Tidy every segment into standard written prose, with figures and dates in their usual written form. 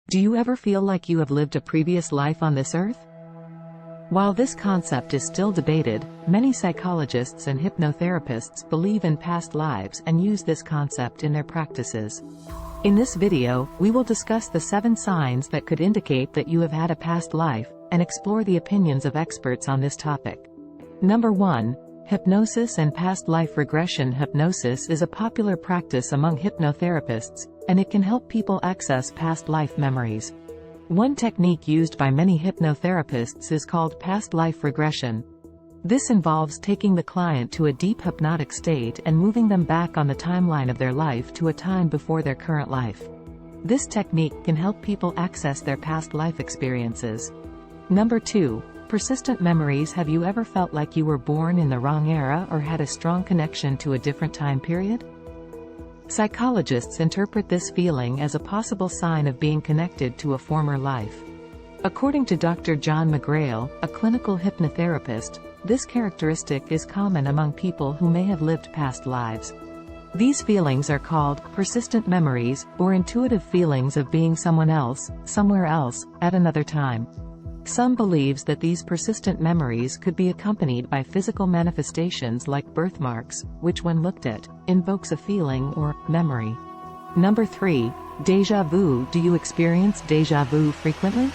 Do you ever feel like you have lived a previous life on this earth? While this concept is still debated, many psychologists and hypnotherapists believe in past lives and use this concept in their practices. In this video, we will discuss the 7 signs that could indicate that you have had a past life, and explore the opinions of experts on this topic. Number 1. Hypnosis and past life regression. Hypnosis is a popular practice among hypnotherapists, and it can help people access past life memories. One technique used by many hypnotherapists is called past life regression. This involves taking the client to a deep hypnotic state and moving them back on the timeline of their life to a time before their current life. This technique can help people access their past life experiences. Number 2. Persistent memories. Have you ever felt like you were born in the wrong era or had a strong connection to a different time period? Psychologists interpret this feeling as a possible sign of being connected to a former life. According to Dr. John McGrail, a clinical hypnotherapist, this characteristic is common among people who may have lived past lives. These feelings are called persistent memories, or intuitive feelings of being someone else, somewhere else, at another time. Some believes that these persistent memories could be accompanied by physical manifestations like birthmarks, which when looked at, invokes a feeling or memory. Number 3. Déjà vu. Do you experience déjà vu frequently?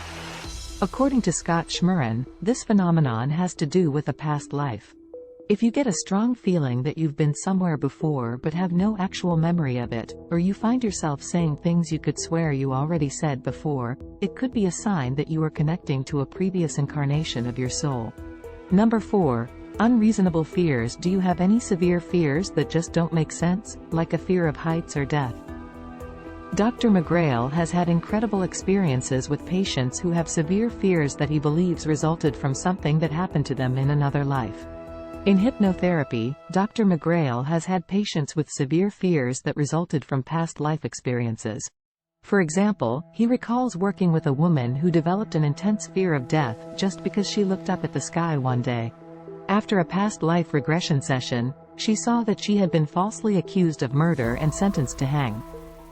According to Scott Schmerin, this phenomenon has to do with a past life. If you get a strong feeling that you've been somewhere before but have no actual memory of it, or you find yourself saying things you could swear you already said before, it could be a sign that you are connecting to a previous incarnation of your soul. Number 4. Unreasonable fears. Do you have any severe fears that just don't make sense, like a fear of heights or death? Dr. McGrail has had incredible experiences with patients who have severe fears that he believes resulted from something that happened to them in another life. In hypnotherapy, Dr. McGrail has had patients with severe fears that resulted from past life experiences. For example, he recalls working with a woman who developed an intense fear of death just because she looked up at the sky one day. After a past life regression session, she saw that she had been falsely accused of murder and sentenced to hang.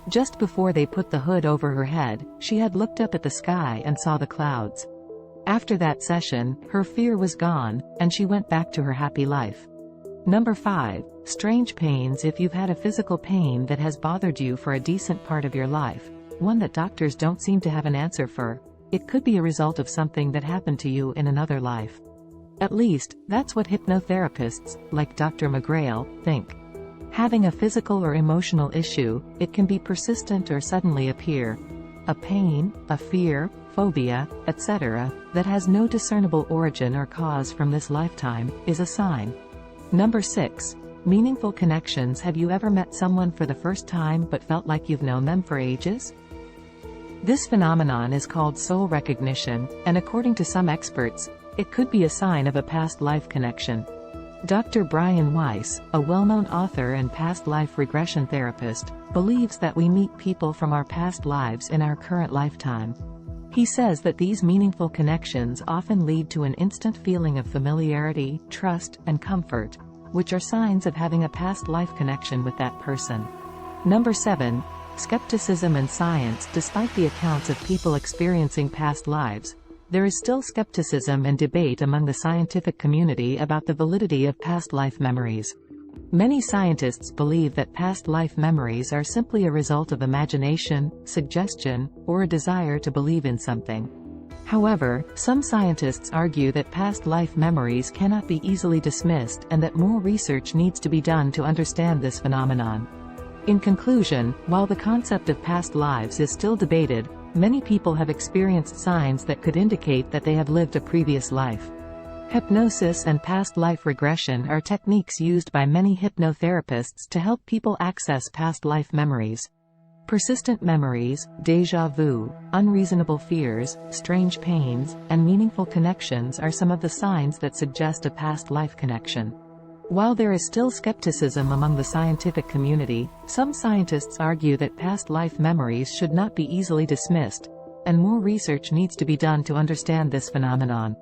Just before they put the hood over her head, she had looked up at the sky and saw the clouds. After that session, her fear was gone, and she went back to her happy life. Number 5. Strange pains. If you've had a physical pain that has bothered you for a decent part of your life, one that doctors don't seem to have an answer for, it could be a result of something that happened to you in another life. At least, that's what hypnotherapists, like Dr. McGrail, think. Having a physical or emotional issue, it can be persistent or suddenly appear. A pain, a fear, phobia, etc., that has no discernible origin or cause from this lifetime, is a sign. Number 6. Meaningful connections. Have you ever met someone for the first time but felt like you've known them for ages? This phenomenon is called soul recognition, and according to some experts, it could be a sign of a past life connection. Dr. Brian Weiss, a well-known author and past life regression therapist, believes that we meet people from our past lives in our current lifetime. He says that these meaningful connections often lead to an instant feeling of familiarity, trust, and comfort, which are signs of having a past life connection with that person. Number 7. Skepticism and science. Despite the accounts of people experiencing past lives, there is still skepticism and debate among the scientific community about the validity of past life memories. Many scientists believe that past life memories are simply a result of imagination, suggestion, or a desire to believe in something. However, some scientists argue that past life memories cannot be easily dismissed and that more research needs to be done to understand this phenomenon. In conclusion, while the concept of past lives is still debated, many people have experienced signs that could indicate that they have lived a previous life. Hypnosis and past life regression are techniques used by many hypnotherapists to help people access past life memories. Persistent memories, déjà vu, unreasonable fears, strange pains, and meaningful connections are some of the signs that suggest a past life connection. While there is still skepticism among the scientific community, some scientists argue that past life memories should not be easily dismissed, and more research needs to be done to understand this phenomenon.